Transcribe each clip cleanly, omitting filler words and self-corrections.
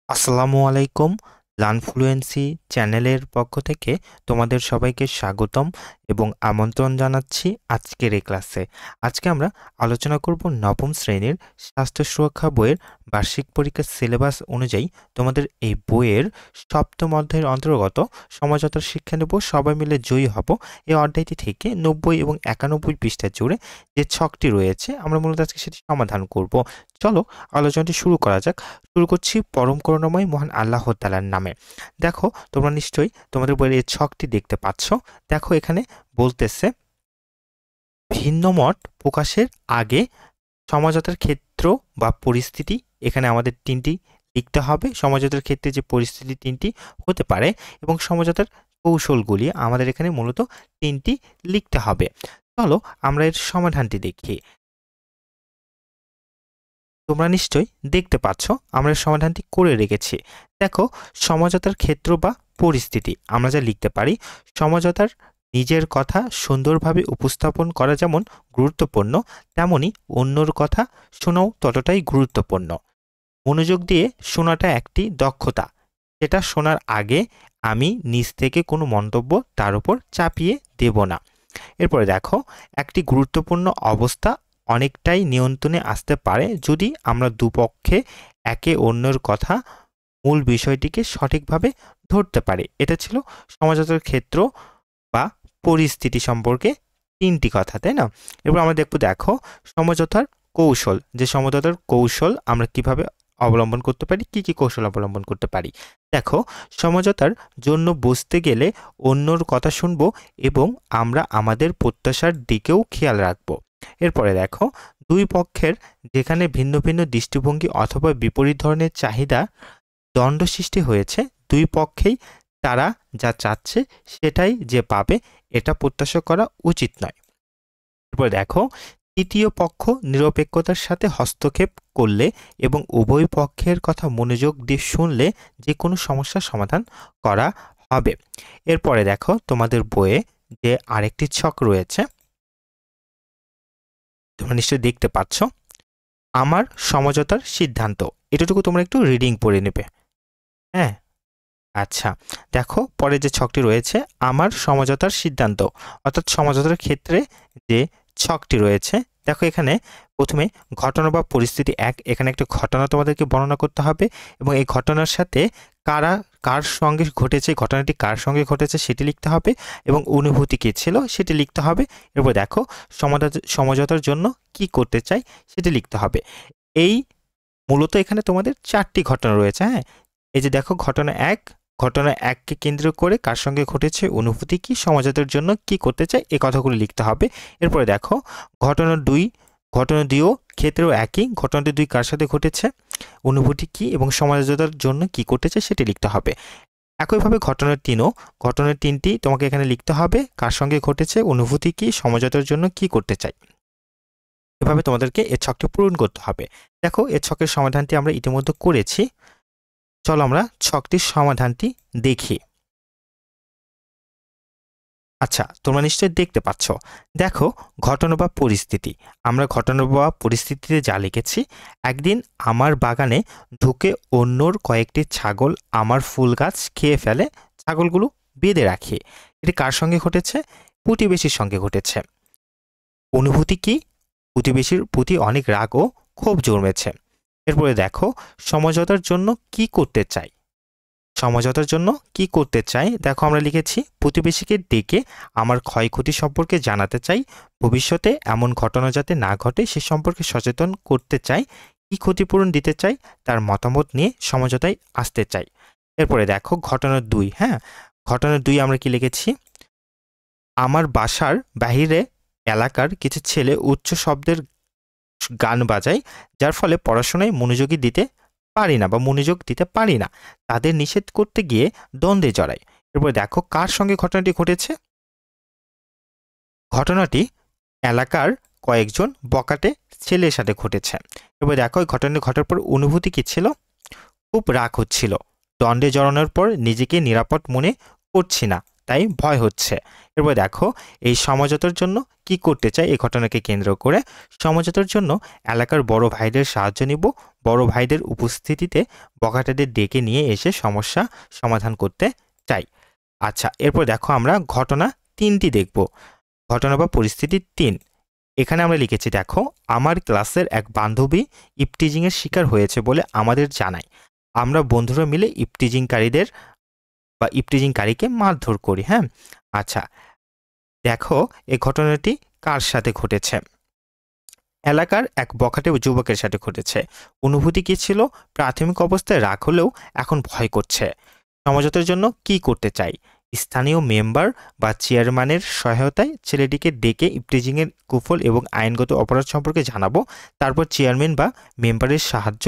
আসসালামু আলাইকুম। লার্নফ্লুয়েন্সি চ্যানেলের পক্ষ থেকে তোমাদের সবাইকে স্বাগতম এবং আমন্ত্রণ জানাচ্ছি আজকের এই ক্লাসে। আজকে আমরা আলোচনা করব নবম শ্রেণীর স্বাস্থ্য সুরক্ষা বইয়ের বার্ষিক পরীক্ষার সিলেবাস অনুযায়ী তোমাদের এই বইয়ের সপ্তম অধ্যায়ের অন্তর্গত সমঝোতার শিক্ষা নেব, সবাই মিলে জয়ী হব। এই অধ্যায়টি থেকে 90 এবং 91 পৃষ্ঠা জুড়ে যে ছকটি রয়েছে আমরা মূলত আজকে সেটি সমাধান করব। চলো আলোচনাটি শুরু করা যাক। শুরু করছি পরম করুণাময় মহান আল্লাহ তাআলার নামে। দেখো তোমরা নিশ্চয়ই তোমাদের বইয়ের এই ছকটি দেখতে পাচ্ছ। দেখো এখানে বলতেছে ভিন্ন মত প্রকাশের আগে সমঝোতার ক্ষেত্র বা পরিস্থিতি, এখানে আমাদের তিনটি লিখতে হবে। সমঝোতার ক্ষেত্রে যে পরিস্থিতি তিনটি হতে পারে এবং সমঝোতার কৌশলগুলি আমাদের এখানে মূলত তিনটি লিখতে হবে। চলো আমরা এর সমাধানটি দেখি। তোমরা নিশ্চয়ই দেখতে পাচ্ছ আমরা সমাধানটি করে রেখেছি। দেখো সমঝোতার ক্ষেত্র বা পরিস্থিতি আমরা যা লিখতে পারি, সমঝোতার নিজের কথা সুন্দরভাবে উপস্থাপন করা যেমন গুরুত্বপূর্ণ, তেমনি অন্যর কথা শোনাও ততটাই গুরুত্বপূর্ণ। মনোযোগ দিয়ে শোনাটা একটি দক্ষতা। সেটা শোনার আগে আমি নিজ থেকে কোনো মন্তব্য তার উপর চাপিয়ে দেব না। এরপরে দেখো একটি গুরুত্বপূর্ণ অবস্থা অনেকটাই নিয়ন্ত্রণে আসতে পারে যদি আমরা দুপক্ষে একে অন্যের কথা মূল বিষয়টিকে সঠিকভাবে ধরতে পারি। এটা ছিল সমঝোতার ক্ষেত্র বা পরিস্থিতি সম্পর্কে তিনটি কথা, তাই না? এবার আমরা দেখো সমঝোতার কৌশল, যে সমঝোতার কৌশল আমরা কিভাবে অবলম্বন করতে পারি, কি কি কৌশল অবলম্বন করতে পারি। দেখো সমঝোতার জন্য বসতে গেলে অন্যর কথা শুনবো এবং আমরা আমাদের প্রত্যাশার দিকেও খেয়াল রাখবো। এরপরে দেখো দুই পক্ষের যেখানে ভিন্ন ভিন্ন দৃষ্টিভঙ্গি অথবা বিপরীত ধরনের চাহিদা দ্বন্দ্ব সৃষ্টি হয়েছে, দুই পক্ষেই তারা যা চাচ্ছে সেটাই যে পাবে এটা প্রত্যাশা করা উচিত নয়। এরপর দেখো তৃতীয় পক্ষ নিরপেক্ষতার সাথে হস্তক্ষেপ করলে এবং উভয় পক্ষের কথা মনোযোগ দিয়ে শুনলে যে কোনো সমস্যার সমাধান করা হবে। এরপরে দেখো তোমাদের বইয়ে যে আরেকটি ছক রয়েছে তোমরা নিশ্চয়ই দেখতে পাচ্ছ, আমার সমঝোতার সিদ্ধান্ত। এটুকু তোমরা একটু রিডিং পড়ে নেবে। হ্যাঁ, আচ্ছা দেখো পরে যে ছকটি রয়েছে আমার সমঝোতার সিদ্ধান্ত, অর্থাৎ সমঝোতার ক্ষেত্রে যে ছকটি রয়েছে। দেখো এখানে প্রথমে ঘটনা বা পরিস্থিতি এক, এখানে একটা ঘটনা তোমাদেরকে বর্ণনা করতে হবে এবং এই ঘটনার সাথে কার সঙ্গে ঘটেছে, ঘটনাটি কার সঙ্গে ঘটেছে সেটি লিখতে হবে এবং অনুভূতি কী ছিল সেটি লিখতে হবে। এরপর দেখো সমঝোতার জন্য কি করতে চাই সেটি লিখতে হবে। এই মূলত এখানে তোমাদের চারটি ঘটনা রয়েছে। হ্যাঁ, এই যে দেখো ঘটনা এককে কেন্দ্র করে কার সঙ্গে ঘটেছে, অনুভূতি কি, সমঝোতার জন্য কি করতে চাই, এই কথাগুলো লিখতে হবে। এরপরে দেখো ঘটনা দুইও ক্ষেত্রেও একই, ঘটনাটি দুই কার সাথে ঘটেছে, অনুভূতি কি এবং সমঝোতার জন্য কি করতে চাই সেটি লিখতে হবে। একইভাবে ঘটনার তিনটি তোমাকে এখানে লিখতে হবে, কার সঙ্গে ঘটেছে, অনুভূতি কি, সমঝোতার জন্য কি করতে চাই। এভাবে তোমাদেরকে এর ছকটি পূরণ করতে হবে। দেখো এর ছকের সমাধানটি আমরা ইতিমধ্যে করেছি। চলো আমরা ছকটির সমাধানটি দেখি। আচ্ছা তোমরা নিশ্চয়ই দেখতে পাচ্ছ। দেখো ঘটনা বা পরিস্থিতি, আমরা ঘটনা বা পরিস্থিতিতে যা লিখেছি, একদিন আমার বাগানে ঢুকে অন্যর কয়েকটি ছাগল আমার ফুল গাছ খেয়ে ফেলে, ছাগলগুলো বেঁধে রাখি। এটি কার সঙ্গে ঘটেছে? প্রতিবেশীর সঙ্গে ঘটেছে। অনুভূতি কি? প্রতিবেশীর প্রতি অনেক রাগ ও ক্ষোভ জন্মেছে। এরপরে দেখো সমঝোতার জন্য কি করতে চাই। সমঝোতার জন্য কি করতে চাই, দেখো আমরা লিখেছি প্রতিবেশীকে ডেকে আমার ক্ষয়ক্ষতি সম্পর্কে জানাতে চাই, ভবিষ্যতে এমন ঘটনা যাতে না ঘটে সে সম্পর্কে সচেতন করতে চাই, কি ক্ষতিপূরণ দিতে চাই তার মতামত নিয়ে সমঝোতায় আসতে চাই। এরপরে দেখো ঘটনা দুই। হ্যাঁ, ঘটনা দুই আমরা কি লিখেছি, আমার বাসার বাহিরে এলাকার কিছু ছেলে উচ্চ শব্দের গান বাজায়, যার ফলে পড়াশোনায় মনোযোগ দিতে পারি না, তাদের নিষেধ করতে গিয়ে দ্বন্দ্বে জড়াই। এরপর দেখো কার সঙ্গে ঘটনাটি ঘটেছে। ঘটনাটি এলাকার কয়েকজন বকাটে ছেলের সাথে ঘটেছে। এরপর দেখো ঘটনাটি ঘটার পর অনুভূতি কি ছিল? খুব রাগ হচ্ছিল, দ্বন্দ্বে জড়ানোর পর নিজেকে নিরাপদ মনে করছি না, তাই ভয় হচ্ছে। এরপর দেখো এই সমঝোতার জন্য কি করতে চাই, এই ঘটনাকে কেন্দ্র করে সমঝোতার জন্য এলাকার বড় ভাইদের সাহায্য নিব, বড় ভাইদের উপস্থিতিতে বখাটেদের ডেকে নিয়ে এসে সমস্যা সমাধান করতে চাই। আচ্ছা, এরপর দেখো আমরা ঘটনা 3টি দেখব। ঘটনা বা পরিস্থিতি 3। এখানে আমরা লিখেছি দেখো, আমার ক্লাসের এক বান্ধবী ইপটিজিংয়ের শিকার হয়েছে বলে আমাদের জানায়। আমরা বন্ধুরা মিলে ইপটিজিংকারীকে মারধর করি। হ্যাঁ, আচ্ছা দেখো এই ঘটনাটি কার সাথে ঘটেছে? এলাকার এক বখাটে যুবকের সাথে ঘটেছে। অনুভূতি কি ছিল? প্রাথমিক অবস্থায় রাগ হলেও এখন ভয় করছে। সমঝোতার জন্য কি করতে চাই? স্থানীয় মেম্বার বা চেয়ারম্যানের সহায়তায় ছেলেটিকে ডেকে ইপটিজিংয়ের কুফল এবং আইনগত অপরাধ সম্পর্কে জানাবো। তারপর চেয়ারম্যান বা মেম্বারের সাহায্য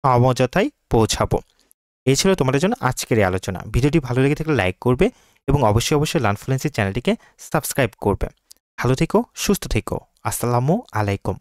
সমঝোতায় পৌঁছাবো। এই ছিল তোমাদের জন্য আজকের এই আলোচনা। ভিডিওটি ভালো লেগে থাকলে লাইক করবে এবং অবশ্যই লার্ন ফ্লুয়েন্সি চ্যানেলটিকে সাবস্ক্রাইব করবে। ভালো থেকো, সুস্থ থেকো। আসসালামু আলাইকুম।